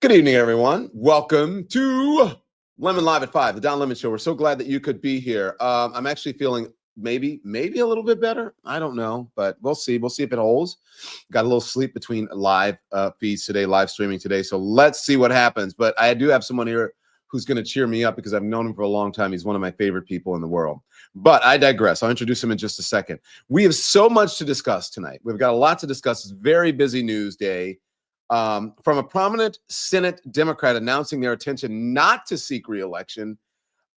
Good evening, everyone. Welcome to Lemon Live at 5, the Don Lemon Show. We're so glad that you could be here. I'm actually feeling maybe a little bit better. I don't know, but we'll see. We'll see if it holds. Got a little sleep between live feeds today, live streaming today. So let's see what happens. But I do have someone here who's going to cheer me up because I've known him for a long time. He's one of my favorite people in the world. But I digress. I'll introduce him in just a second. We have so much to discuss tonight. We've got a lot to discuss. It's a very busy news day. From a prominent Senate Democrat announcing their intention not to seek re-election.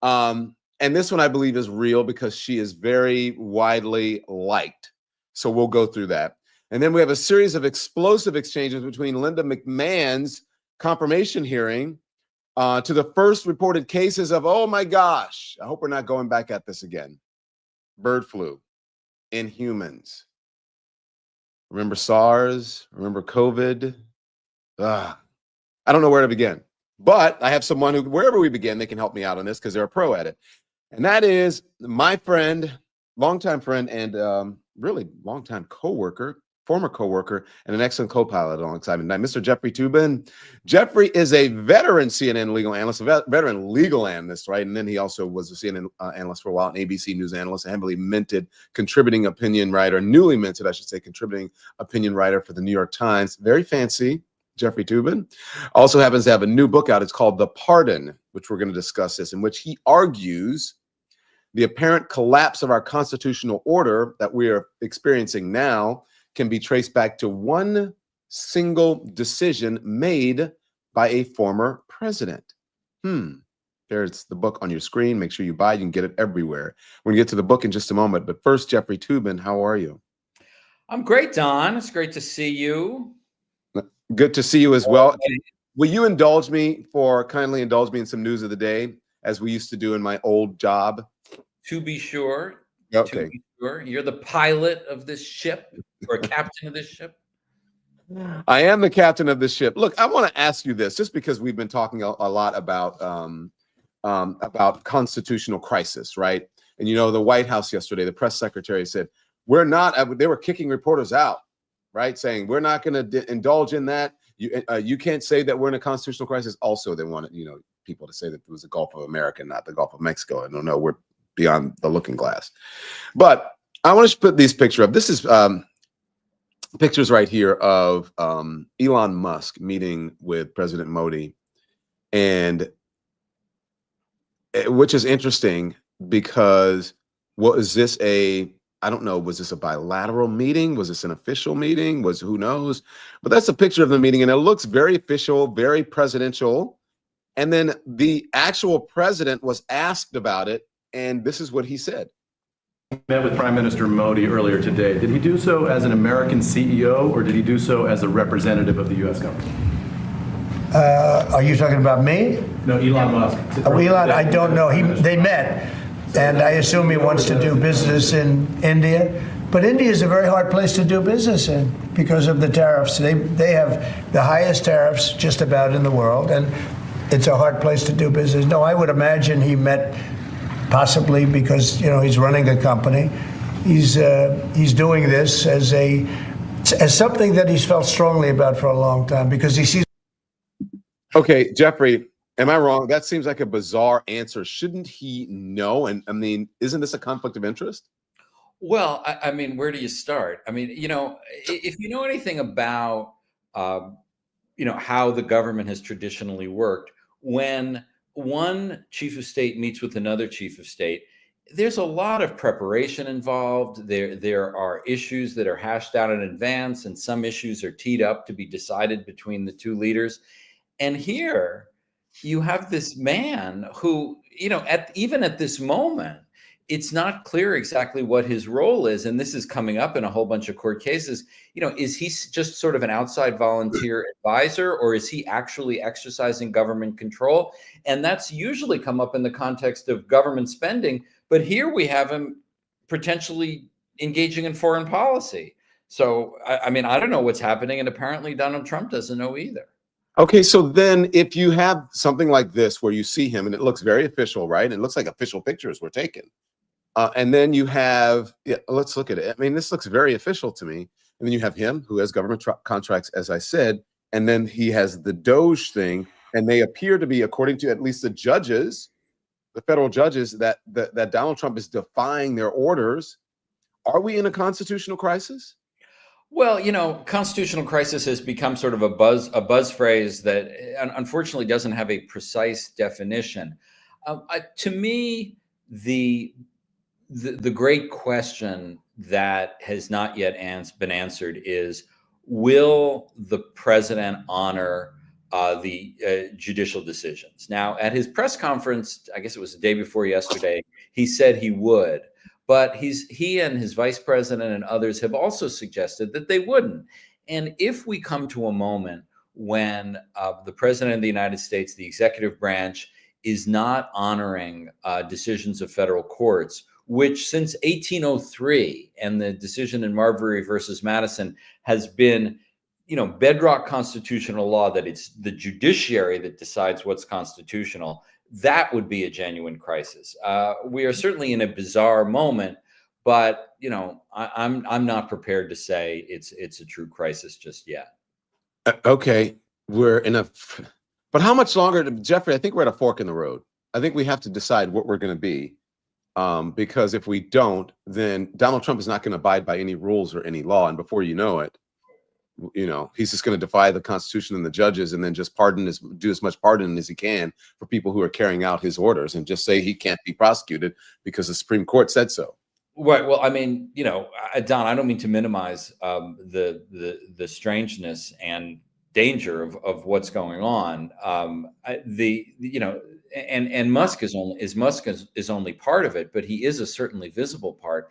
And this one I believe is real because she is very widely liked. So we'll go through that. And then we have a series of explosive exchanges between Linda McMahon's confirmation hearing to the first reported cases of, oh my gosh, I hope we're not going back at this again. Bird flu in humans. Remember SARS? Remember COVID? I don't know where to begin, but I have someone who, wherever we begin, they can help me out on this because they're a pro at it. And that is my friend, longtime friend, and really longtime coworker, former coworker, and an excellent co-pilot alongside me tonight, Mr. Jeffrey Toobin. Jeffrey is a veteran CNN legal analyst, a veteran legal analyst, right? And then he also was a CNN analyst for a while, an ABC News analyst, a heavily minted contributing opinion writer, newly minted, I should say, contributing opinion writer for the New York Times. Very fancy. Jeffrey Toobin also happens to have a new book out. It's called The Pardon, which we're going to discuss this, in which he argues the apparent collapse of our constitutional order that we are experiencing now can be traced back to one single decision made by a former president. There's the book on your screen. Make sure you buy it. You can get it everywhere. We're going to get to the book in just a moment. But first, Jeffrey Toobin, how are you? I'm great, Don. It's great to see you. Good to see you as well. Will you kindly indulge me in some news of the day, as we used to do in my old job? To be sure. Okay. To be sure. You're the pilot of this ship, or captain of this ship? I am the captain of this ship. Look, I want to ask you this, just because we've been talking a lot about constitutional crisis, right? And, you know, the White House yesterday, the press secretary said, they were kicking reporters out. Right, saying we're not going to indulge in that. You can't say that we're in a constitutional crisis. Also, they wanted people to say that it was the Gulf of America, not the Gulf of Mexico. I don't know. We're beyond the looking glass. But I want to put these pictures up. This is pictures right here of Elon Musk meeting with President Modi, and which is interesting because I don't know, was this a bilateral meeting? Was this an official meeting? Who knows? But that's a picture of the meeting, and it looks very official, very presidential. And then the actual president was asked about it, and this is what he said. He met with Prime Minister Modi earlier today. Did he do so as an American CEO, or did he do so as a representative of the U.S. government? Are you talking about me? No, Elon Musk. Elon, I don't know. They met. And I assume he wants to do business in India. But India is a very hard place to do business in because of the tariffs. They have the highest tariffs just about in the world, and it's a hard place to do business. No, I would imagine he met possibly because, he's running a company. He's doing this as something that he's felt strongly about for a long time because he sees. Okay, Jeffrey. Am I wrong? That seems like a bizarre answer. Shouldn't he know? And I mean, isn't this a conflict of interest? Well, I mean, where do you start? I mean, if you know anything about, how the government has traditionally worked, when one chief of state meets with another chief of state, there's a lot of preparation involved. There are issues that are hashed out in advance, and some issues are teed up to be decided between the two leaders. And here, you have this man who, even at this moment, it's not clear exactly what his role is. And this is coming up in a whole bunch of court cases. Is he just sort of an outside volunteer advisor, or is he actually exercising government control? And that's usually come up in the context of government spending. But here we have him potentially engaging in foreign policy. So, I mean, I don't know what's happening. And apparently Donald Trump doesn't know either. Okay, so then if you have something like this where you see him and it looks very official, right? It looks like official pictures were taken. And then you have, let's look at it. I mean, this looks very official to me. And then you have him who has government contracts, as I said, and then he has the Doge thing, and they appear to be, according to at least the judges, the federal judges, that Donald Trump is defying their orders. Are we in a constitutional crisis? Well, constitutional crisis has become sort of a buzz phrase that unfortunately doesn't have a precise definition. To me, the great question that has not yet been answered is, will the president honor the judicial decisions? Now, at his press conference, I guess it was the day before yesterday, he said he would. But he and his vice president and others have also suggested that they wouldn't. And if we come to a moment when the president of the United States, the executive branch, is not honoring decisions of federal courts, which since 1803 and the decision in Marbury versus Madison has been, bedrock constitutional law, that it's the judiciary that decides what's constitutional, that would be a genuine crisis. We are certainly in a bizarre moment, but I'm not prepared to say it's a true crisis just yet. Okay, but how much longer, Jeffrey? I think we're at a fork in the road. I think we have to decide what we're going to be, because if we don't, then Donald Trump is not going to abide by any rules or any law, and before you know it, he's just going to defy the Constitution and the judges, and then just do as much pardoning as he can for people who are carrying out his orders, and just say he can't be prosecuted because the Supreme Court said so. Right. Well, I mean, Don, I don't mean to minimize the strangeness and danger of what's going on. And Musk is only part of it, but he is a certainly visible part.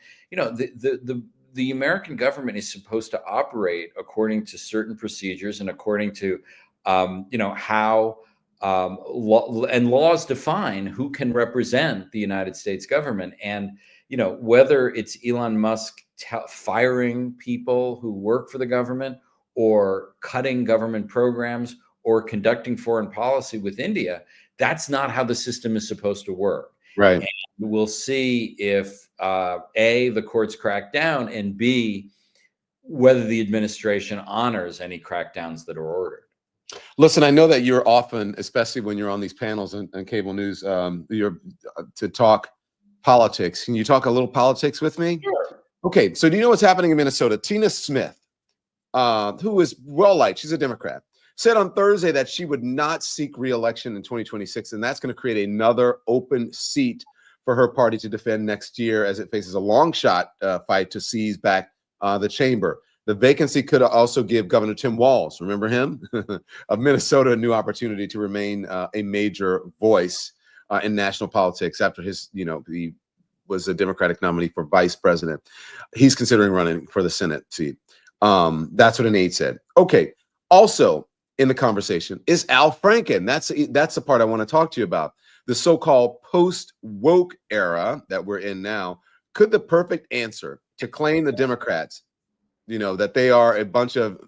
The American government is supposed to operate according to certain procedures and according to, how laws define who can represent the United States government. And, whether it's Elon Musk firing people who work for the government, or cutting government programs, or conducting foreign policy with India, that's not how the system is supposed to work. Right. And we'll see if A, the courts crack down, and B, whether the administration honors any crackdowns that are ordered. Listen, I know that you're often, especially when you're on these panels and cable news, you're to talk politics. Can you talk a little politics with me? Sure. Okay, so do you know what's happening in Minnesota? Tina Smith, who is well-liked, she's a Democrat, said on Thursday that she would not seek re-election in 2026, and that's going to create another open seat for her party to defend next year as it faces a long shot fight to seize back the chamber. The vacancy could also give Governor Tim Walz, remember him, of Minnesota, a new opportunity to remain a major voice in national politics after he was a Democratic nominee for vice president. He's considering running for the Senate seat. That's what an aide said. Okay. Also in the conversation is Al Franken. That's the part I want to talk to you about. The so-called post-woke era that we're in now. Could the perfect answer to claim the Democrats, that they are a bunch of,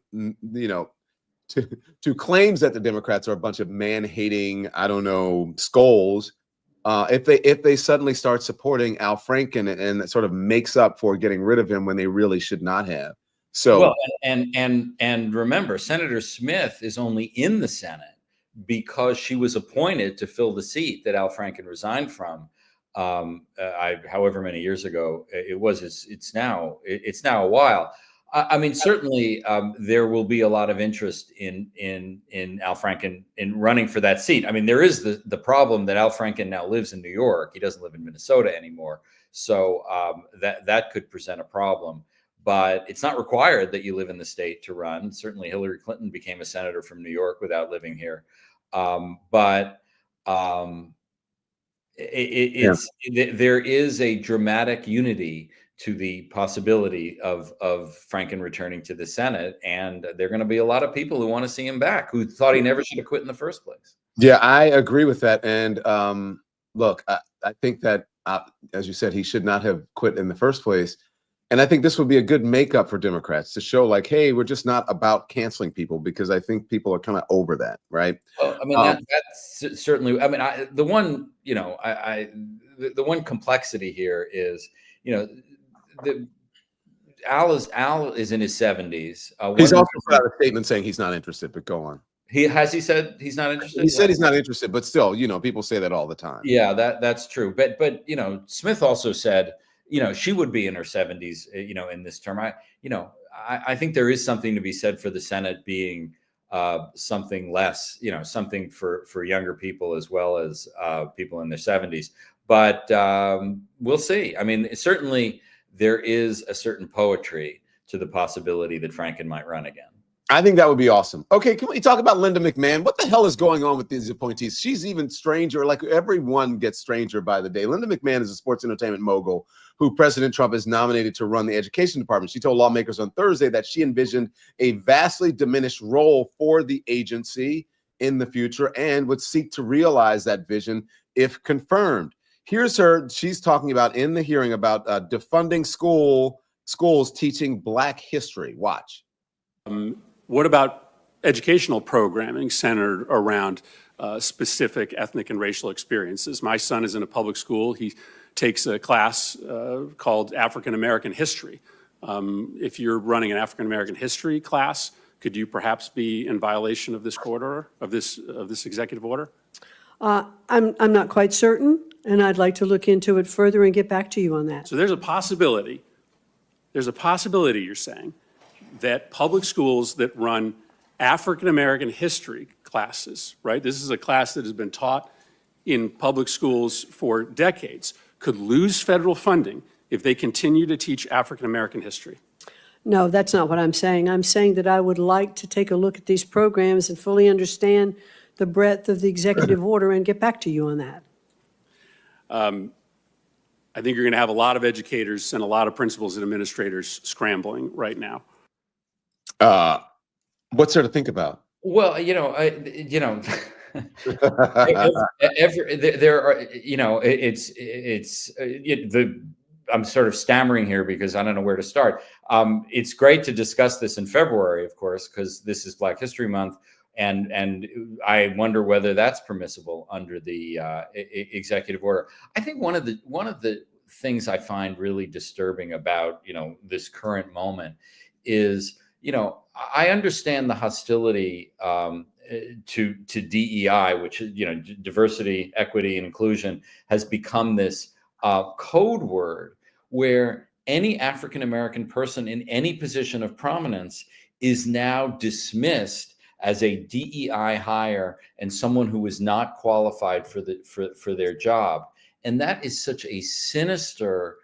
to claims that the Democrats are a bunch of man-hating, skulls, if they suddenly start supporting Al Franken and that sort of makes up for getting rid of him when they really should not have. So, well, and remember, Senator Smith is only in the Senate because she was appointed to fill the seat that Al Franken resigned from. However many years ago it was. It's now a while. I mean, certainly there will be a lot of interest in Al Franken in running for that seat. I mean, there is the problem that Al Franken now lives in New York. He doesn't live in Minnesota anymore, so that could present a problem. But it's not required that you live in the state to run. Certainly, Hillary Clinton became a senator from New York without living here. There is a dramatic unity to the possibility of Franken returning to the Senate, and there are going to be a lot of people who want to see him back, who thought he never should have quit in the first place. Yeah, I agree with that. And look, I think that, as you said, he should not have quit in the first place. And I think this would be a good makeup for Democrats to show, like, hey, we're just not about canceling people, because I think people are kind of over that, right? Well, I mean, that's certainly. I mean, the one complexity here is, Al is in his 70s. He's also put out a statement saying he's not interested, but go on. He said he's not interested. He said he's not interested, but still, people say that all the time. Yeah, that's true. But Smith also said, she would be in her 70s, in this term. I think there is something to be said for the Senate being something less, something for younger people as well as people in their 70s. But we'll see. I mean, certainly there is a certain poetry to the possibility that Franken might run again. I think that would be awesome. Okay, can we talk about Linda McMahon? What the hell is going on with these appointees? She's even stranger. Like, everyone gets stranger by the day. Linda McMahon is a sports entertainment mogul who President Trump has nominated to run the education department. She told lawmakers on Thursday that she envisioned a vastly diminished role for the agency in the future and would seek to realize that vision if confirmed. Here's her. She's talking about in the hearing about defunding schools teaching Black history. Watch. What about educational programming centered around specific ethnic and racial experiences? My son is in a public school. He takes a class called African American History. If you're running an African American history class, could you perhaps be in violation of this court order, of this executive order? I'm not quite certain, and I'd like to look into it further and get back to you on that. So there's a possibility. You're saying, that public schools that run African American history classes, right? This is a class that has been taught in public schools for decades, could lose federal funding if they continue to teach African American history. No, that's not what I'm saying. I'm saying that I would like to take a look at these programs and fully understand the breadth of the executive order and get back to you on that. I think you're going to have a lot of educators and a lot of principals and administrators scrambling right now. What's there to think about? Well, there are, I'm sort of stammering here because I don't know where to start. It's great to discuss this in February, of course, because this is Black History Month, and I wonder whether that's permissible under the executive order. I think one of the things I find really disturbing about this current moment is, I understand the hostility to DEI, which diversity, equity, and inclusion has become this code word where any African American person in any position of prominence is now dismissed as a DEI hire and someone who is not qualified for their job. And that is such a sinister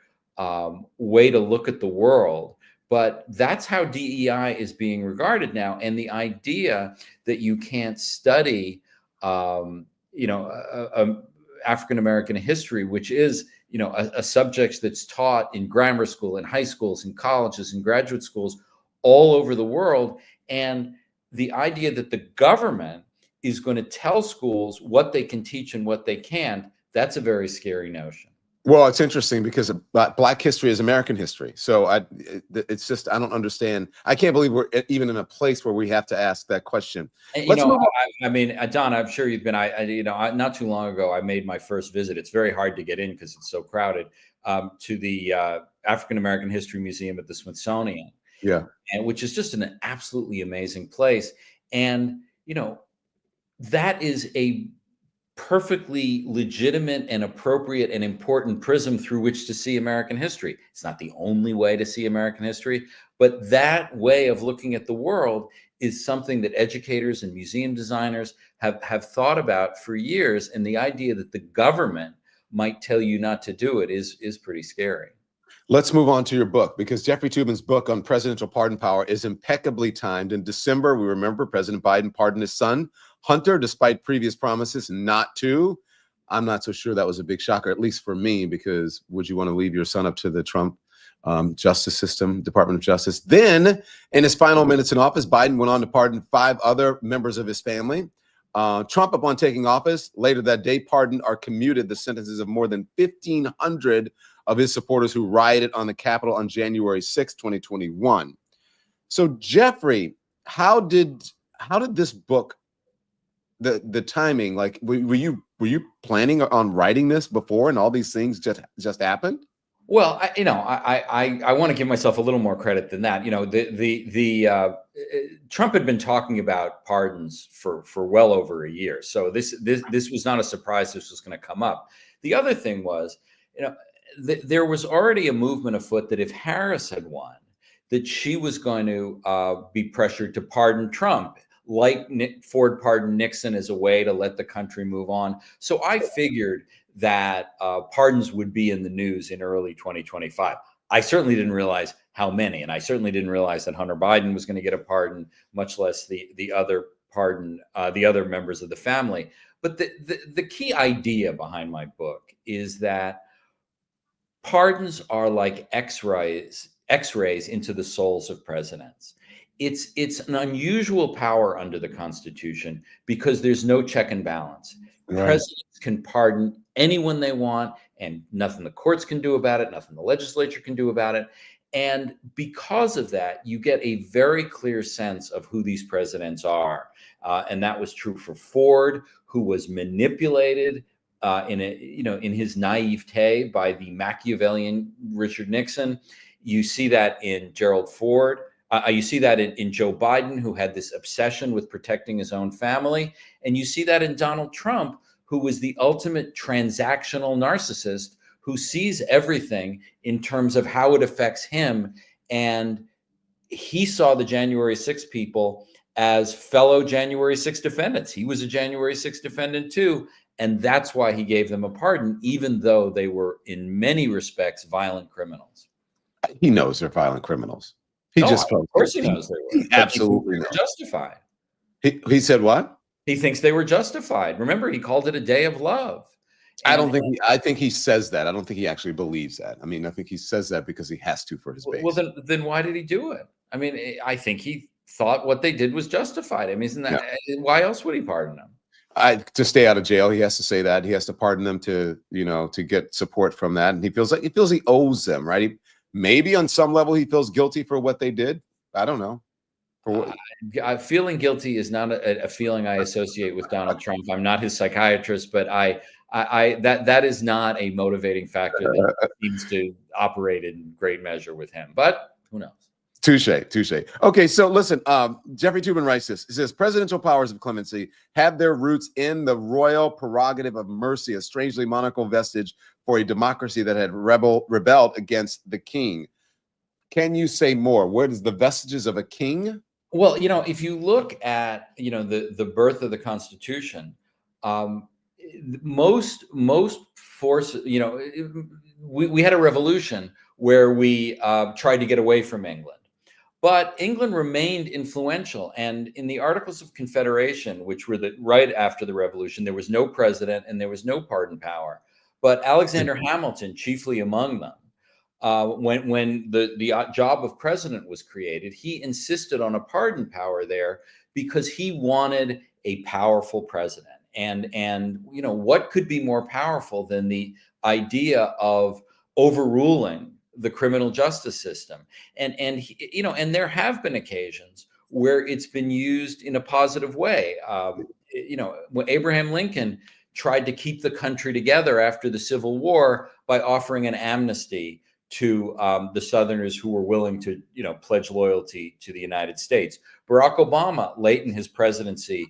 way to look at the world. But that's how DEI is being regarded now. And the idea that you can't study, African-American history, which is, a subject that's taught in grammar school, in high schools, in colleges, in graduate schools all over the world. And the idea that the government is going to tell schools what they can teach and what they can't, that's a very scary notion. Well, it's interesting because Black history is American history. So it's just, I don't understand. I can't believe we're even in a place where we have to ask that question. I mean, Don, I'm sure you've been, not too long ago, I made my first visit. It's very hard to get in because it's so crowded, to the African American History Museum at the Smithsonian. Yeah. And which is just an absolutely amazing place. And, that is a perfectly legitimate and appropriate and important prism through which to see American history. It's not the only way to see American history, but that way of looking at the world is something that educators and museum designers have thought about for years. And the idea that the government might tell you not to do it is pretty scary. Let's move on to your book, because Jeffrey Toobin's book on presidential pardon power is impeccably timed. In December, we remember President Biden pardoned his son, Hunter, despite previous promises not to. I'm not so sure that was a big shocker, at least for me, because would you want to leave your son up to the Trump justice system, Department of Justice? Then, in his final minutes in office, Biden went on to pardon 5 other members of his family. Trump, upon taking office later that day, pardoned or commuted the sentences of more than 1,500 of his supporters who rioted on the Capitol on January 6, 2021. So, Jeffrey, how did this book, the timing, were you planning on writing this before and all these things just happened? Well, I want to give myself a little more credit than that. Trump had been talking about pardons for well over a year, so this was not a surprise. This was going to come up. The other thing was, there was already a movement afoot that if Harris had won, that she was going to be pressured to pardon Trump, like Ford pardoned Nixon, as a way to let the country move on. So I figured that pardons would be in the news in early 2025. I certainly didn't realize how many, and I certainly didn't realize that Hunter Biden was going to get a pardon, much less the other pardon, the other members of the family. But the key idea behind my book is that pardons are like X-rays into the souls of presidents. It's an unusual power under the Constitution because there's no check and balance. Right. Presidents can pardon anyone they want, and nothing the courts can do about it, nothing the legislature can do about it. And because of that, you get a very clear sense of who these presidents are. And that was true for Ford, who was manipulated in his naivete by the Machiavellian Richard Nixon. You see that in Gerald Ford. You see that in Joe Biden, who had this obsession with protecting his own family. And you see that in Donald Trump, who was the ultimate transactional narcissist who sees everything in terms of how it affects him. And he saw the January 6 people as fellow January 6 defendants. He was a January 6 defendant too. And that's why he gave them a pardon, even though they were in many respects violent criminals. He knows they're violent criminals. Of course he knows they were. Absolutely knows. Justified. He said what? He thinks they were justified. Remember, he called it a day of love. I think he says that. I don't think he actually believes that. I mean, I think he says that because he has to for his base. Well, then why did he do it? I mean, I think he thought what they did was justified. I mean, isn't that why else would he pardon them? To stay out of jail, he has to say that. He has to pardon them to get support from that. And he feels he owes them, right? Maybe on some level he feels guilty for what they did. I don't know. Feeling guilty is not a feeling I associate with Donald Trump. I'm not his psychiatrist, but that is not a motivating factor that seems to operate in great measure with him. But who knows? Touche. Okay, so listen, Jeffrey Toobin writes this. He says, presidential powers of clemency have their roots in the royal prerogative of mercy, a strangely monarchical vestige for a democracy that had rebelled against the king. Can you say more? What is the vestiges of a king? Well, if you look at, the birth of the Constitution, most forces, we had a revolution where we tried to get away from England. But England remained influential. And in the Articles of Confederation, which were right after the revolution, there was no president and there was no pardon power. But Alexander Hamilton, chiefly among them, when the job of president was created, he insisted on a pardon power there because he wanted a powerful president. And what could be more powerful than the idea of overruling the criminal justice system? And there have been occasions where it's been used in a positive way. When Abraham Lincoln tried to keep the country together after the Civil War by offering an amnesty to the Southerners who were willing to, pledge loyalty to the United States. Barack Obama, late in his presidency,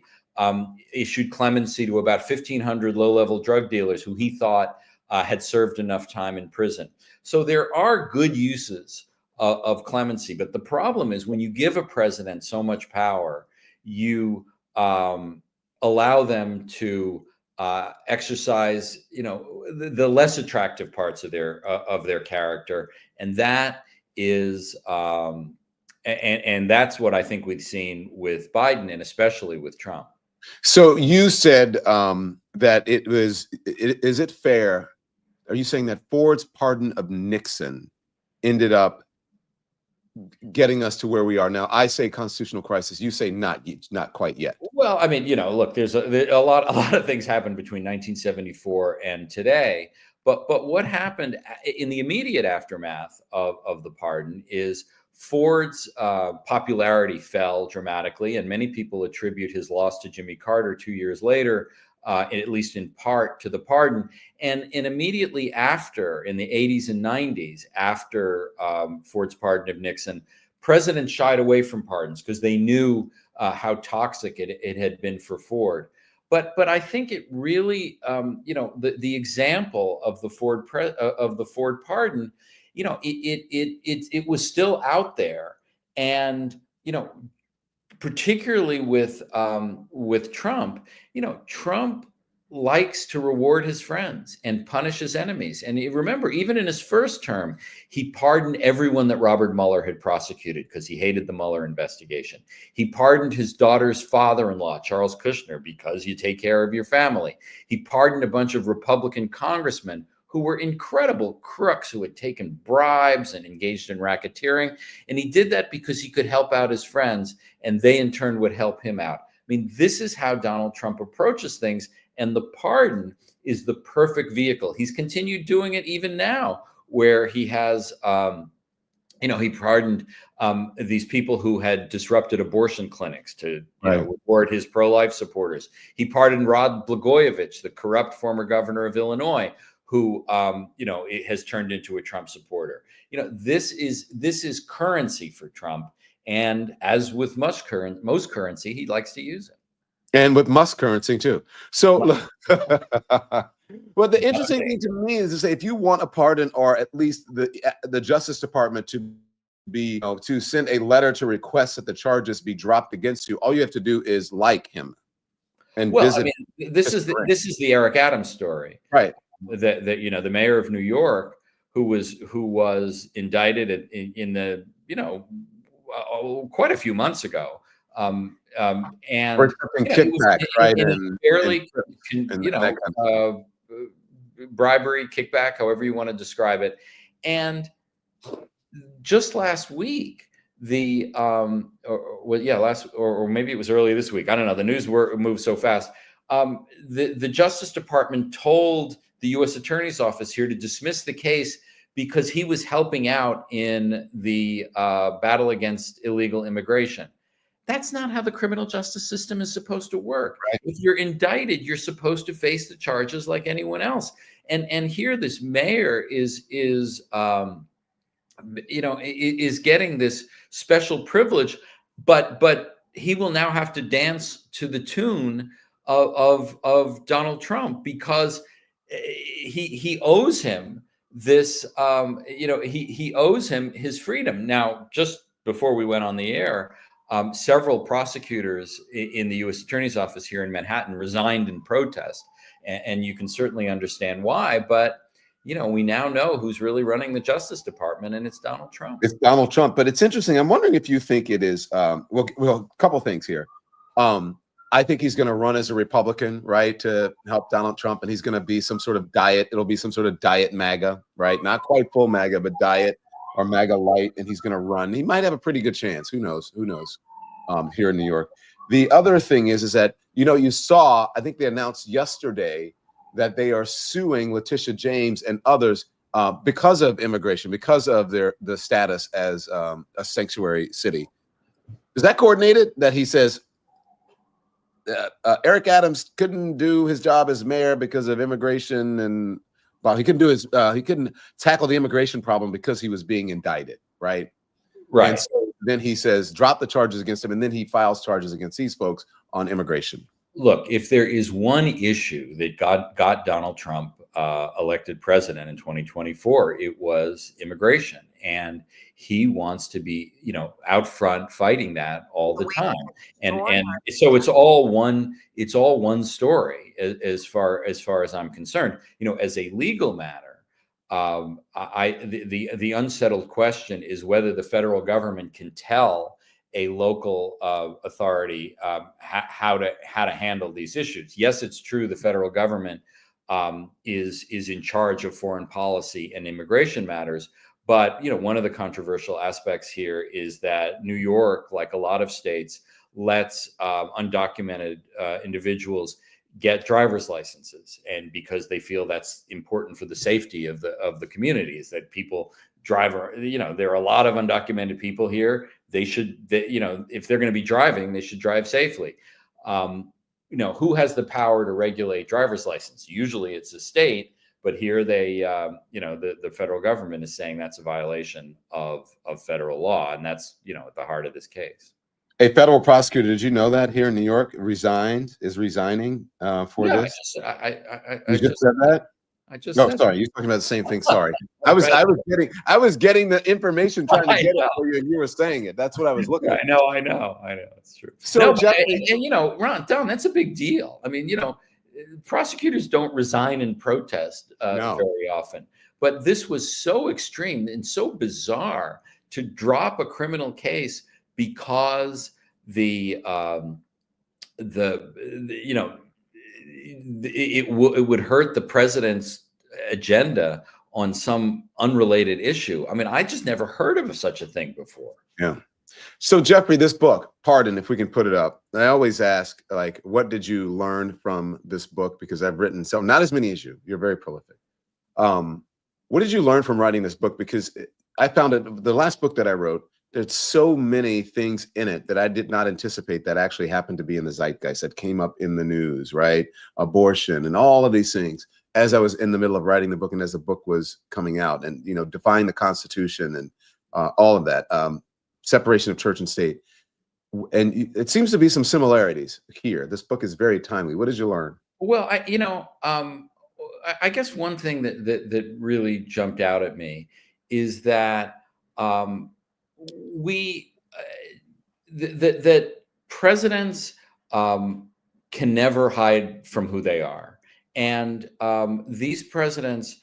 issued clemency to about 1,500 low-level drug dealers who he thought had served enough time in prison. So there are good uses of clemency, but the problem is when you give a president so much power, you allow them to exercise, the less attractive parts of their character, and that is, and that's what I think we've seen with Biden and especially with Trump. So you said that it was. Is it fair? Are you saying that Ford's pardon of Nixon ended up getting us to where we are now? I say constitutional crisis. You say not quite yet. Well, I mean, look, there's a lot of things happened between 1974 and today. But what happened in the immediate aftermath of the pardon is Ford's popularity fell dramatically, and many people attribute his loss to Jimmy Carter 2 years later, at least in part, to the pardon. And immediately after, in the 80s and 90s, after Ford's pardon of Nixon, presidents shied away from pardons because they knew how toxic it had been for Ford. But I think it really, the example of the Ford pardon, it was still out there, and particularly with Trump, Trump likes to reward his friends and punish his enemies. And remember, even in his first term, he pardoned everyone that Robert Mueller had prosecuted because he hated the Mueller investigation. He pardoned his daughter's father-in-law, Charles Kushner, because you take care of your family. He pardoned a bunch of Republican congressmen who were incredible crooks who had taken bribes and engaged in racketeering. And he did that because he could help out his friends, and they in turn would help him out. I mean, this is how Donald Trump approaches things. And the pardon is the perfect vehicle. He's continued doing it even now, where he has, he pardoned these people who had disrupted abortion clinics to reward his pro-life supporters. He pardoned Rod Blagojevich, the corrupt former governor of Illinois, who has turned into a Trump supporter. This is currency for Trump, and as with most currency, he likes to use it. And with Musk currency too. So, well, the interesting thing to me is to say, if you want a pardon, or at least the Justice Department to be to send a letter to request that the charges be dropped against you, all you have to do is like him and visit. I mean, this is the Eric Adams story, right? That the mayor of New York who was indicted in the quite a a few months ago. And kickback, right? And barely, bribery, kickback, however you want to describe it. And just last week, or maybe it was early this week, I don't know. The news moved so fast. The Justice Department told the U.S. Attorney's Office here to dismiss the case because he was helping out in the battle against illegal immigration. That's not how the criminal justice system is supposed to work. Right. If you're indicted, you're supposed to face the charges like anyone else. And here, this mayor is getting this special privilege, but he will now have to dance to the tune of Donald Trump because he owes him this. He owes him his freedom. Now, just before we went on the air, several prosecutors in the U.S. Attorney's Office here in Manhattan resigned in protest, and you can certainly understand why. But we now know who's really running the Justice Department, and it's Donald Trump. It's Donald Trump. But it's interesting. I'm wondering if you think it is. Well, a couple things here. I think he's going to run as a Republican, right, to help Donald Trump, and he's going to be some sort of diet. It'll be some sort of diet MAGA, right? Not quite full MAGA, but diet or MAGA light, and he's going to run. He might have a pretty good chance. Who knows? Who knows? Here in New York. The other thing is that you saw. I think they announced yesterday that they are suing Letitia James and others because of immigration, because of the status as a sanctuary city. Is that coordinated? That he says Eric Adams couldn't do his job as mayor because of immigration, and he couldn't tackle the immigration problem because he was being indicted, right? Right. And so then he says drop the charges against him, and then he files charges against these folks on immigration. Look, if there is one issue that got Donald Trump elected president in 2024, it was immigration, and he wants to be, out front fighting that all the time. And so it's all one story as far as I'm concerned. As a legal matter, the unsettled question is whether the federal government can tell a local authority how to handle these issues. Yes, it's true the federal government is in charge of foreign policy and immigration matters, but one of the controversial aspects here is that New York, like a lot of states, lets undocumented individuals get driver's licenses, and because they feel that's important for the safety of the communities, that people driver. There are a lot of undocumented people here. If they're going to be driving, they should drive safely. Who has the power to regulate driver's license? Usually it's the state, but here the federal government is saying that's a violation of federal law, and that's at the heart of this case. A federal prosecutor, did you know that here in New York, is resigning for this? I just said that. No, said sorry, you're talking about the same thing. Sorry, I was getting the information, trying to get it for you, and you were saying it. That's what I was looking at. I know. It's true. So, Ron, Don, that's a big deal. I mean, prosecutors don't resign in protest very often, but this was so extreme and so bizarre to drop a criminal case because it would hurt the president's agenda on some unrelated issue. I mean, I just never heard of such a thing before. Yeah. So Jeffrey, this book, Pardon, if we can put it up, I always ask, like, what did you learn from this book? Because I've written not as many as you. You're very prolific. What did you learn from writing this book? Because I found it, the last book that I wrote, there's so many things in it that I did not anticipate that actually happened to be in the zeitgeist, that came up in the news, right? Abortion and all of these things as I was in the middle of writing the book and as the book was coming out, and, defying the Constitution and all of that, separation of church and state. And it seems to be some similarities here. This book is very timely. What did you learn? Well, I guess one thing that really jumped out at me is that that presidents can never hide from who they are, and these presidents,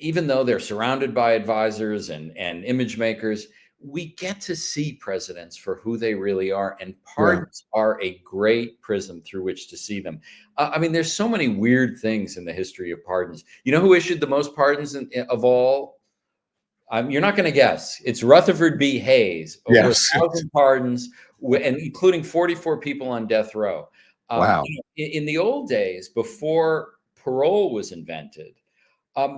even though they're surrounded by advisors and image makers, we get to see presidents for who they really are, and pardons are a great prism through which to see them. I mean, there's so many weird things in the history of pardons. You know who issued the most pardons of all? You're not going to guess. It's Rutherford B. Hayes, over 1,000 pardons, and including 44 people on death row. Wow. In the old days, before parole was invented,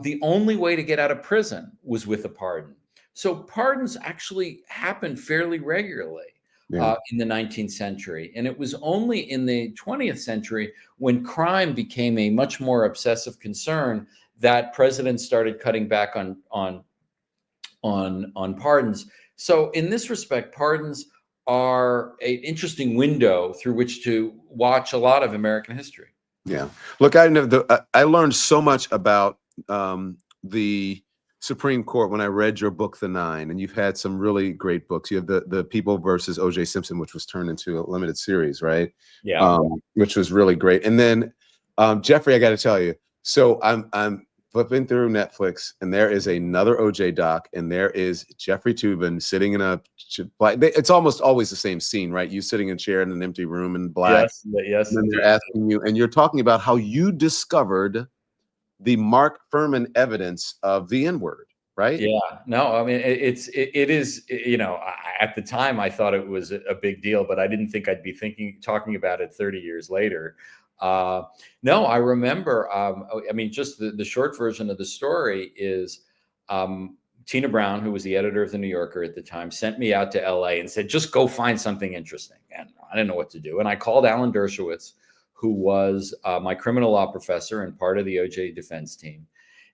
the only way to get out of prison was with a pardon. So pardons actually happened fairly regularly in the 19th century. And it was only in the 20th century, when crime became a much more obsessive concern, that presidents started cutting back on pardons. So in this respect, pardons are an interesting window through which to watch a lot of American history. Yeah. Look, I learned so much about the Supreme Court when I read your book, The Nine, and you've had some really great books. You have the People versus O.J. Simpson, which was turned into a limited series, right? Yeah. Which was really great. And then, Jeffrey, I got to tell you, so I'm flipping through Netflix, and there is another OJ doc, and there is Jeffrey Toobin sitting in it's almost always the same scene, right? You sitting in a chair in an empty room in black. Yes. And then they're asking you, and you're talking about how you discovered the Mark Furman evidence of the N-word, right? Yeah, no, I mean, it is, at the time I thought it was a big deal, but I didn't think I'd be talking about it 30 years later. No, I remember, I mean, just the short version of the story is Tina Brown, who was the editor of the New Yorker at the time, sent me out to LA and said, just go find something interesting. And I didn't know what to do. And I called Alan Dershowitz, who was my criminal law professor and part of the OJ defense team.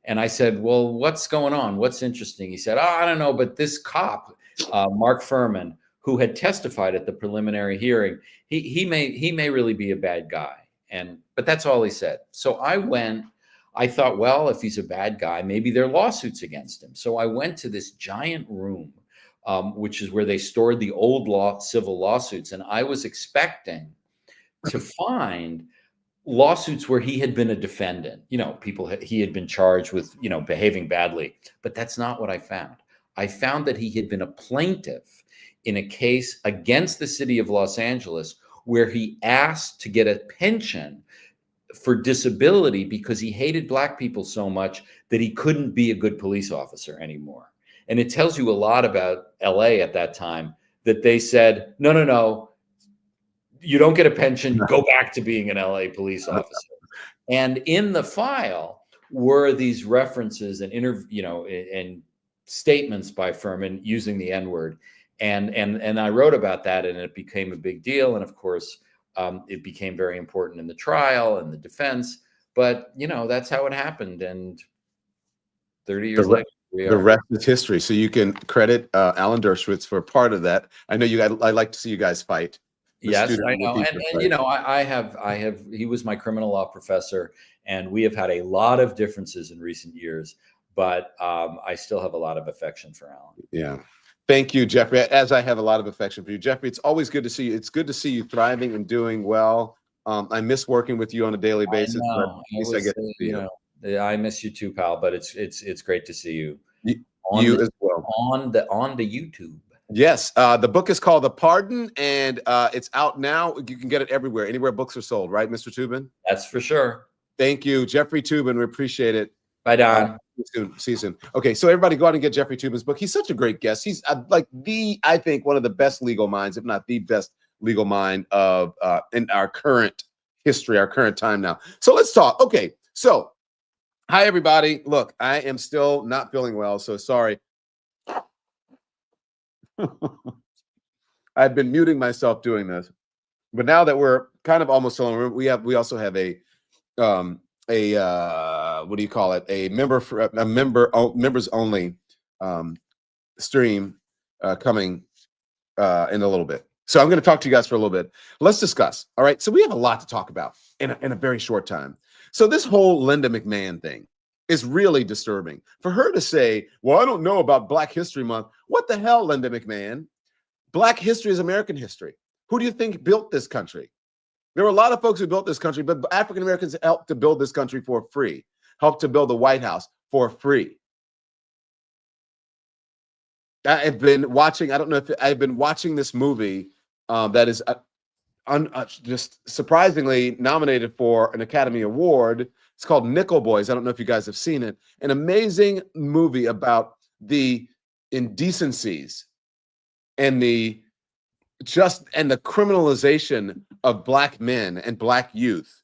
And I said, well, what's going on? What's interesting? He said, I don't know, but this cop, Mark Furman, who had testified at the preliminary hearing, he may really be a bad guy. But that's all he said. So I thought, well, if he's a bad guy, maybe there are lawsuits against him. So I went to this giant room, which is where they stored the old civil lawsuits. And I was expecting to find lawsuits where he had been a defendant, he had been charged with, behaving badly. But that's not what I found. I found that he had been a plaintiff in a case against the city of Los Angeles, where he asked to get a pension for disability because he hated Black people so much that he couldn't be a good police officer anymore. And it tells you a lot about LA at that time, that they said, no, you don't get a pension, go back to being an LA police officer. And in the file were these references and statements by Furman using the N-word. And I wrote about that, and it became a big deal. And of course, it became very important in the trial and the defense. But, you know, that's how it happened. And 30 years later, the rest is history. So you can credit Alan Dershowitz for part of that. I know you guys, I like to see you guys fight. Yes, I know. And you know, I have, he was my criminal law professor, and we have had a lot of differences in recent years, but I still have a lot of affection for Alan. Yeah. Thank you, Jeffrey. As I have a lot of affection for you, Jeffrey. It's always good to see you. It's good to see you thriving and doing well. I miss working with you on a daily basis. I But know. at least I get to see you. Know, I miss you too, pal. But it's great to see you. You as well on the YouTube. Yes, the book is called The Pardon, and it's out now. You can get it everywhere, anywhere books are sold, right, Mr. Toobin? That's for sure. Thank you, Jeffrey Toobin. We appreciate it. Bye, Don. See you soon. Okay, so everybody go out and get Jeffrey Toobin's book. He's such a great guest. He's like I think, one of the best legal minds, if not the best legal mind of in our current history, our current time now. So let's talk. Okay, so hi, everybody. Look, I am still not feeling well, so sorry. I've been muting myself doing this, but now that we're kind of almost alone, we also have a what do you call it? A members only stream coming in a little bit. So I'm going to talk to you guys for a little bit. Let's discuss. All right. So we have a lot to talk about in a very short time. So this whole Linda McMahon thing is really disturbing. For her to say, well, I don't know about Black History Month. What the hell, Linda McMahon? Black history is American history. Who do you think built this country? There were a lot of folks who built this country, but African Americans helped to build this country for free, helped to build the White House for free. I've been watching, I don't know if I've been watching this movie that is just surprisingly nominated for an Academy Award. It's called Nickel Boys. I don't know if you guys have seen it. An amazing movie about the indecencies and the criminalization of Black men and Black youth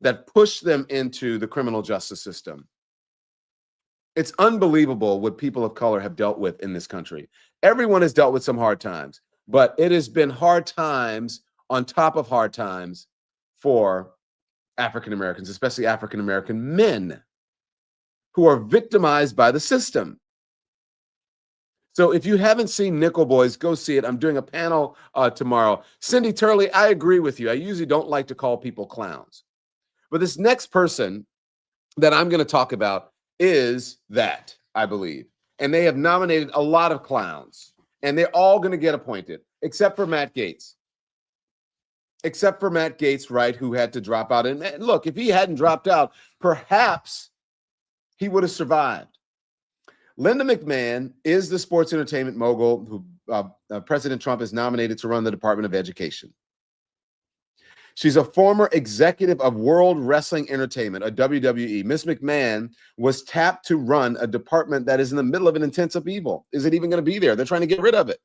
that push them into the criminal justice system. It's unbelievable what people of color have dealt with in this country. Everyone has dealt with some hard times, but it has been hard times on top of hard times for African Americans, especially African American men who are victimized by the system. So if you haven't seen Nickel Boys, go see it. I'm doing a panel tomorrow. Cindy Turley, I agree with you. I usually don't like to call people clowns. But this next person that I'm going to talk about is that, I believe. And they have nominated a lot of clowns. And they're all going to get appointed, except for Matt Gaetz. Except for Matt Gaetz, right, who had to drop out. And look, if he hadn't dropped out, perhaps he would have survived. Linda McMahon is the sports entertainment mogul who President Trump has nominated to run the Department of Education. She's a former executive of World Wrestling Entertainment, a WWE. Ms. McMahon was tapped to run a department that is in the middle of an intense upheaval. Is it even going to be there? They're trying to get rid of it.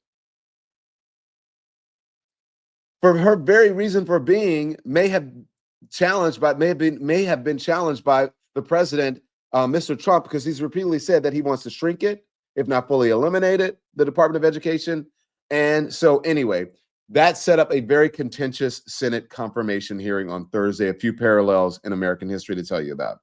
For her very reason for being, may have been challenged by the president, Mr. Trump, because he's repeatedly said that he wants to shrink it, if not fully eliminate it, the Department of Education. And so anyway, that set up a very contentious Senate confirmation hearing on Thursday, a few parallels in American history to tell you about.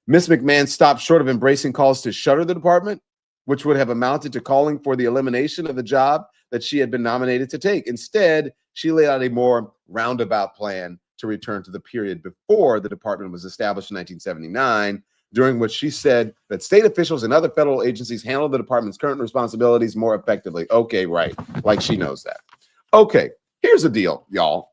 Ms. McMahon stopped short of embracing calls to shutter the department, which would have amounted to calling for the elimination of the job that she had been nominated to take. Instead, she laid out a more roundabout plan to return to the period before the department was established in 1979, during which she said that state officials and other federal agencies handled the department's current responsibilities more effectively. Okay, right. Like she knows that. Okay, here's the deal, y'all.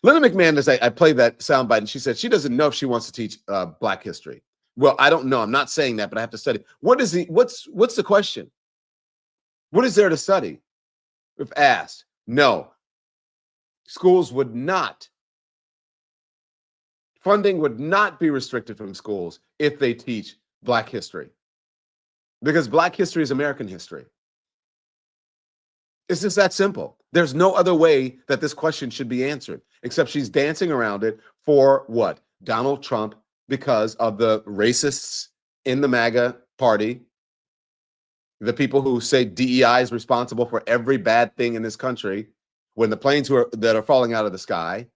Linda McMahon, I played that soundbite, and she said she doesn't know if she wants to teach Black history. Well, I don't know. I'm not saying that, but I have to study. What's the question? What is there to study? If asked, no. Schools would not. Funding would not be restricted from schools if they teach Black history. Because Black history is American history. It's just that simple. There's no other way that this question should be answered, except she's dancing around it for what? Donald Trump, because of the racists in the MAGA party The people who say DEI is responsible for every bad thing in this country, when the planes that are falling out of the sky,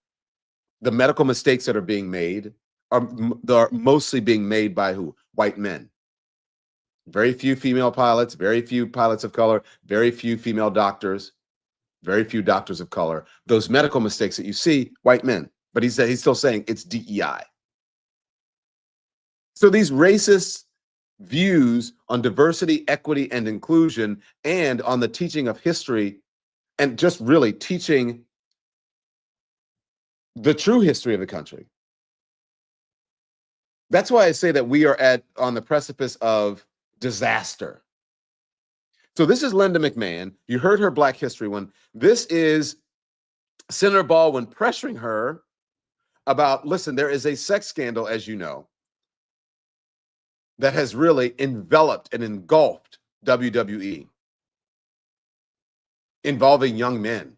the medical mistakes that are being made are mostly being made by who? White men. Very few female pilots, very few pilots of color, very few female doctors, very few doctors of color. Those medical mistakes that you see, white men. But he's still saying it's DEI. So these racist views on diversity, equity, and inclusion, and on the teaching of history, and just really teaching the true history of the country. That's why I say that we are on the precipice of disaster. So this is Linda McMahon. You heard her Black History one. This is Senator Baldwin pressuring her about, listen, there is a sex scandal, as you know, that has really enveloped and engulfed WWE, involving young men,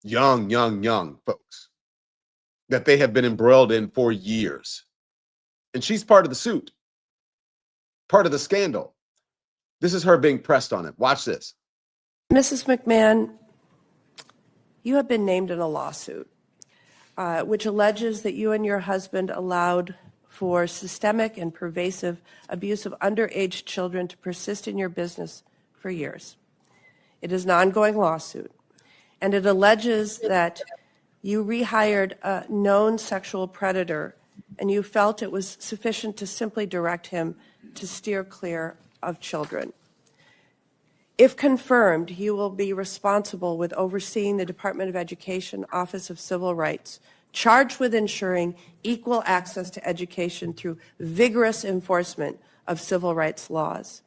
young folks that they have been embroiled in for years. And she's part of the suit, part of the scandal. This is her being pressed on it. Watch this. Mrs. McMahon, you have been named in a lawsuit which alleges that you and your husband allowed for systemic and pervasive abuse of underage children to persist in your business for years. It is an ongoing lawsuit, and it alleges that you rehired a known sexual predator and you felt it was sufficient to simply direct him to steer clear of children. If confirmed, you will be responsible with overseeing the Department of Education Office of Civil Rights, charged with ensuring equal access to education through vigorous enforcement of civil rights laws.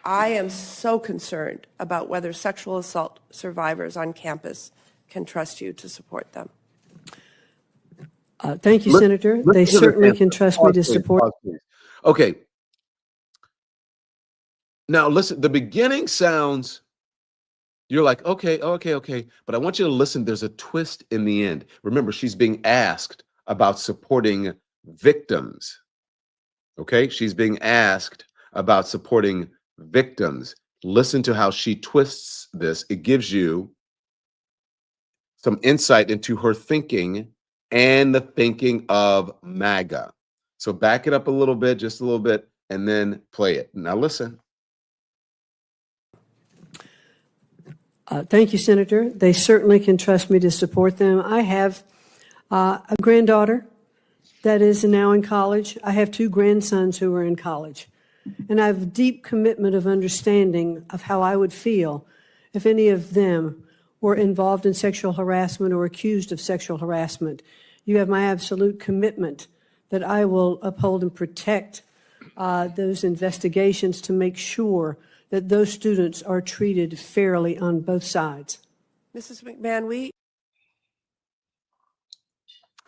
I am so concerned about whether sexual assault survivors on campus can trust you to support them. Thank you, Senator. They certainly can trust me to support. Pause, please. Okay. Now, listen, the beginning sounds, you're like, okay. But I want you to listen. There's a twist in the end. Remember, she's being asked about supporting victims. Okay? She's being asked about supporting victims. Listen to how she twists this. It gives you some insight into her thinking and the thinking of MAGA. So back it up a little bit, just a little bit, and then play it. Now listen. Thank you, Senator. They certainly can trust me to support them. I have a granddaughter that is now in college. I have two grandsons who are in college. And I have a deep commitment of understanding of how I would feel if any of them were involved in sexual harassment or accused of sexual harassment. You have my absolute commitment that I will uphold and protect those investigations to make sure that those students are treated fairly on both sides. Mrs. McMahon,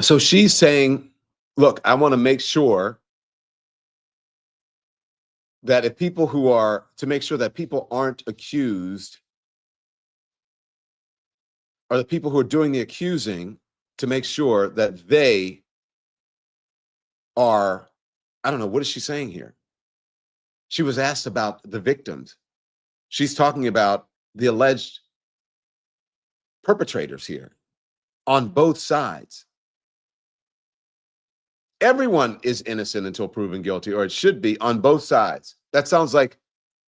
So she's saying, look, I want to make sure that if people to make sure that people aren't accused, or the people who are doing the accusing, to make sure that they are, I don't know, what is she saying here? She was asked about the victims. She's talking about the alleged perpetrators here on both sides. Everyone is innocent until proven guilty, or it should be on both sides. That sounds like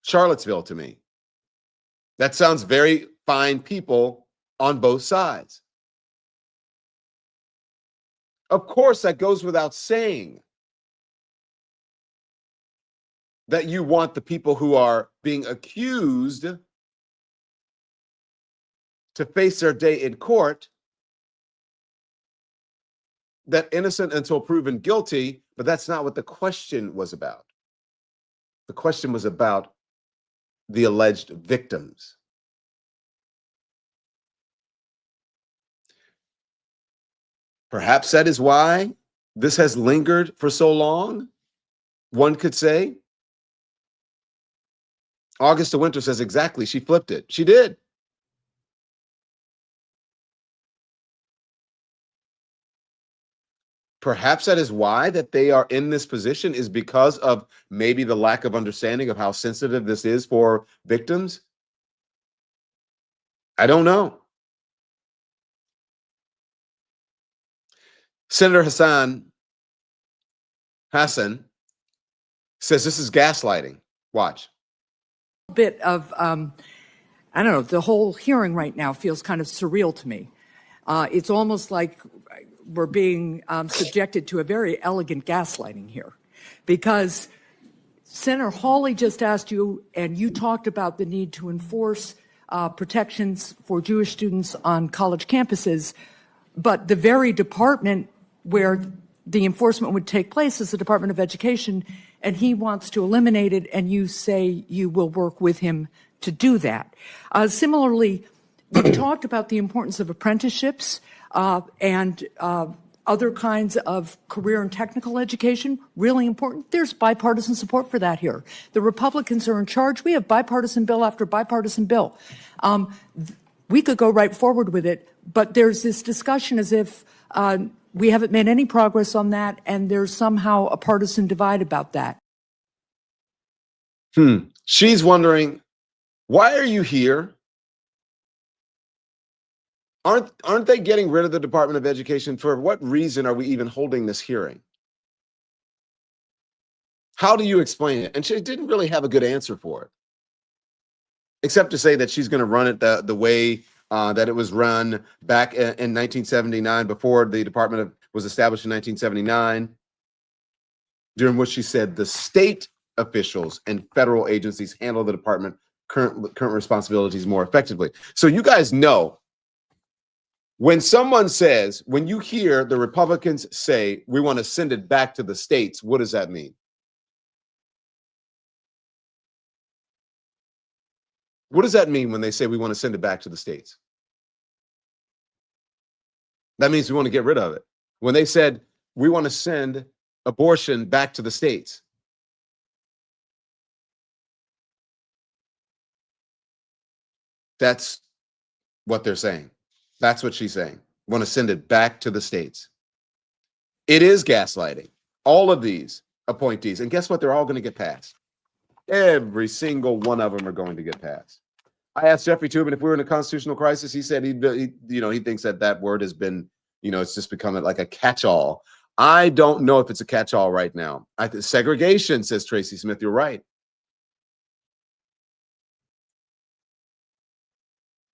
Charlottesville to me. That sounds very fine people on both sides. Of course, that goes without saying that you want the people who are being accused to face their day in court, that innocent until proven guilty, but that's not what the question was about. The question was about the alleged victims. Perhaps that is why this has lingered for so long, one could say. Augusta Winter says exactly, she flipped it. She did. Perhaps that is why that they are in this position, is because of maybe the lack of understanding of how sensitive this is for victims. I don't know. Senator Hassan says this is gaslighting. Watch. Bit of, I don't know, the whole hearing right now feels kind of surreal to me. It's almost like we're being subjected to a very elegant gaslighting here, because Senator Hawley just asked you, and you talked about the need to enforce protections for Jewish students on college campuses, but the very department where the enforcement would take place is the Department of Education, and he wants to eliminate it, and you say you will work with him to do that. Similarly, you've talked about the importance of apprenticeships and other kinds of career and technical education, really important. There's bipartisan support for that here. The Republicans are in charge. We have bipartisan bill after bipartisan bill. We could go right forward with it, but there's this discussion as if we haven't made any progress on that, and there's somehow a partisan divide about that. She's wondering, why are you here? Aren't they getting rid of the Department of Education? For what reason are we even holding this hearing? How do you explain it? And she didn't really have a good answer for it, except to say that she's going to run it the way that it was run back in 1979, before the department was established in 1979, during which she said the state officials and federal agencies handle the department current responsibilities more effectively. So you guys know, when someone says, when you hear the Republicans say, we want to send it back to the states, what does that mean? What does that mean when they say we want to send it back to the states? That means we want to get rid of it. When they said we want to send abortion back to the states, that's what they're saying. That's what she's saying. We want to send it back to the states. It is gaslighting. All of these appointees. And guess what? They're all going to get passed. Every single one of them are going to get passed. I asked Jeffrey Toobin if we were in a constitutional crisis. He said he thinks that word has been, it's just become like a catch-all. I don't know if it's a catch-all right now. Segregation, says Tracy Smith. You're right.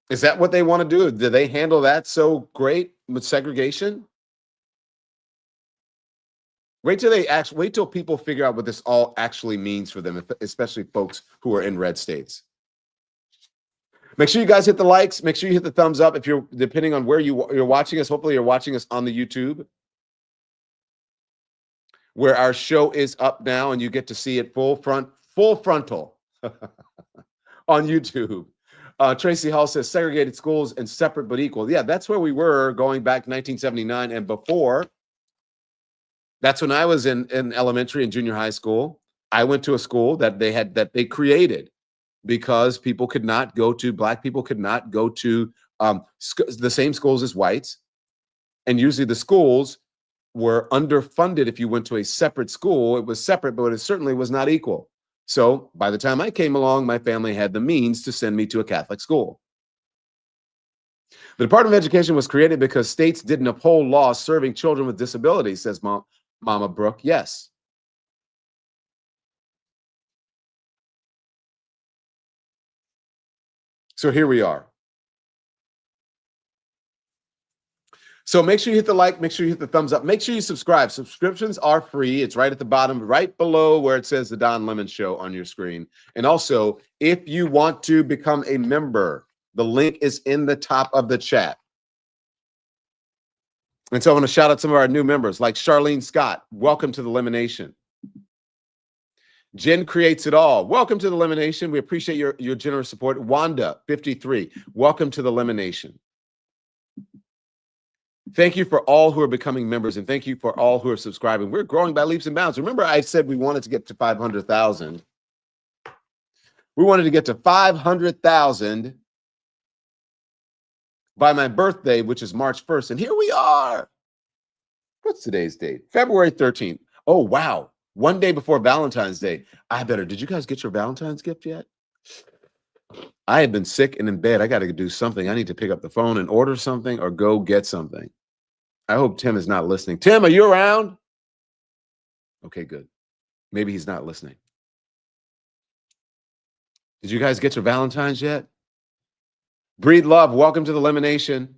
Is that what they want to do? Do they handle that so great with segregation? Wait till people figure out what this all actually means for them, especially folks who are in red states. Make sure you guys hit the likes. Make sure you hit the thumbs up if you're, depending on where you're watching us. Hopefully you're watching us on the YouTube, where our show is up now and you get to see it full frontal on YouTube. Tracy Hall says segregated schools and separate but equal. Yeah, that's where we were going back to 1979 and before. That's when I was in elementary and junior high school. I went to a school that they created because black people could not go to the same schools as whites. And usually the schools were underfunded. If you went to a separate school, it was separate, but it certainly was not equal. So by the time I came along, my family had the means to send me to a Catholic school. The Department of Education was created because states didn't uphold laws serving children with disabilities, says Mama Brooke. Yes. So here we are. So make sure you hit the like, make sure you hit the thumbs up, make sure you subscribe. Subscriptions are free. It's right at the bottom, right below where it says The Don Lemon Show on your screen. And also, if you want to become a member, the link is in the top of the chat. And so I want to shout out some of our new members, like Charlene Scott. Welcome to the Lemonation. Jen Creates It All. Welcome to the Lemonation. We appreciate your generous support. Wanda, 53. Welcome to the Lemonation. Thank you for all who are becoming members, and thank you for all who are subscribing. We're growing by leaps and bounds. Remember, I said we wanted to get to 500,000. We wanted to get to 500,000 by my birthday, which is March 1st. And here we are. What's today's date? February 13th. Oh, wow. One day before Valentine's Day. Did you guys get your Valentine's gift yet? I have been sick and in bed. I got to do something. I need to pick up the phone and order something or go get something. I hope Tim is not listening. Tim, are you around? Okay, good. Maybe he's not listening. Did you guys get your Valentine's yet? Breathe love. Welcome to the Lemonation.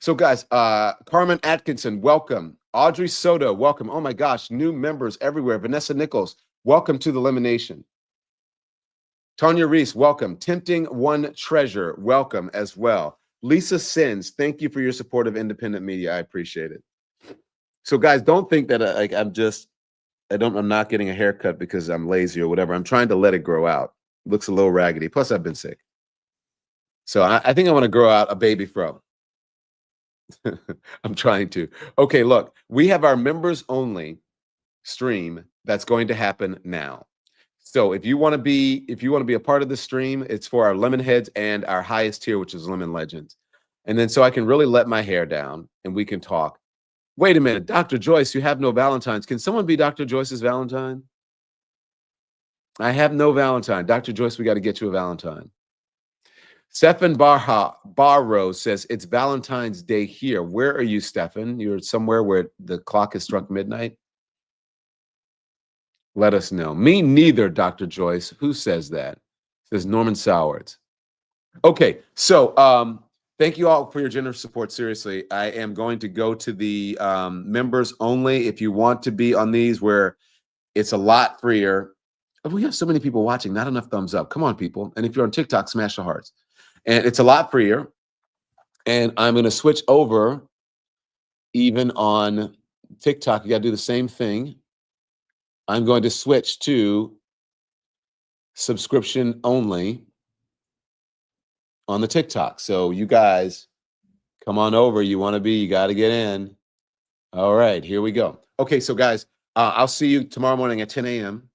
So, guys, Carmen Atkinson, welcome. Audrey Soto, welcome. Oh my gosh, new members everywhere. Vanessa Nichols, welcome to the Lemonation. Tanya Reese, welcome. Tempting One Treasure, welcome as well. Lisa Sins, thank you for your support of independent media. I appreciate it. So, guys, don't think that I'm not getting a haircut because I'm lazy or whatever. I'm trying to let it grow out. Looks a little raggedy. Plus, I've been sick. So I think I want to grow out a baby fro. I'm trying to. Okay, look, we have our members only stream that's going to happen now. So if you want to be a part of the stream, it's for our lemon heads and our highest tier, which is lemon legends. And then so I can really let my hair down and we can talk. Wait a minute, Dr. Joyce, you have no Valentines. Can someone be Dr. Joyce's Valentine? I have no Valentine. Dr. Joyce, we got to get you a Valentine. Stefan Barrow says, it's Valentine's Day here. Where are you, Stefan? You're somewhere where the clock has struck midnight? Let us know. Me neither, Dr. Joyce. Who says that? Says Norman Sowards. Okay, so thank you all for your generous support. Seriously, I am going to go to the members only. If you want to be on these where it's a lot freer. We have so many people watching, not enough thumbs up. Come on, people. And if you're on TikTok, smash the hearts. And it's a lot freer. And I'm going to switch over even on TikTok. You got to do the same thing. I'm going to switch to subscription only on the TikTok. So you guys come on over. You want to be, you got to get in. All right, here we go. Okay, so guys, I'll see you tomorrow morning at 10 a.m.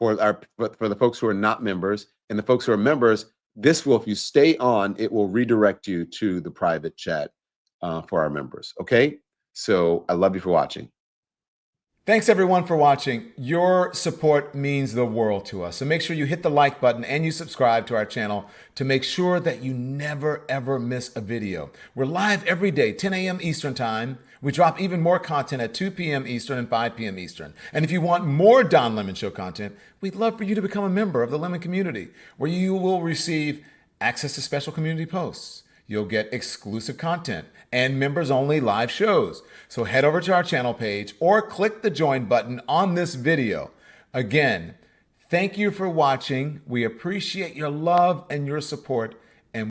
for the folks who are not members. And the folks who are members, this will, if you stay on, it will redirect you to the private chat for our members. Okay, so I love you for watching. Thanks everyone for watching. Your support means the world to us. So make sure you hit the like button and you subscribe to our channel to make sure that you never ever miss a video. We're live every day, 10 a.m. Eastern time. We drop even more content at 2 p.m. Eastern and 5 p.m. Eastern. And if you want more Don Lemon Show content, we'd love for you to become a member of the Lemon community, where you will receive access to special community posts. You'll get exclusive content and members only live shows. So head over to our channel page or click the join button on this video. Again, thank you for watching. We appreciate your love and your support.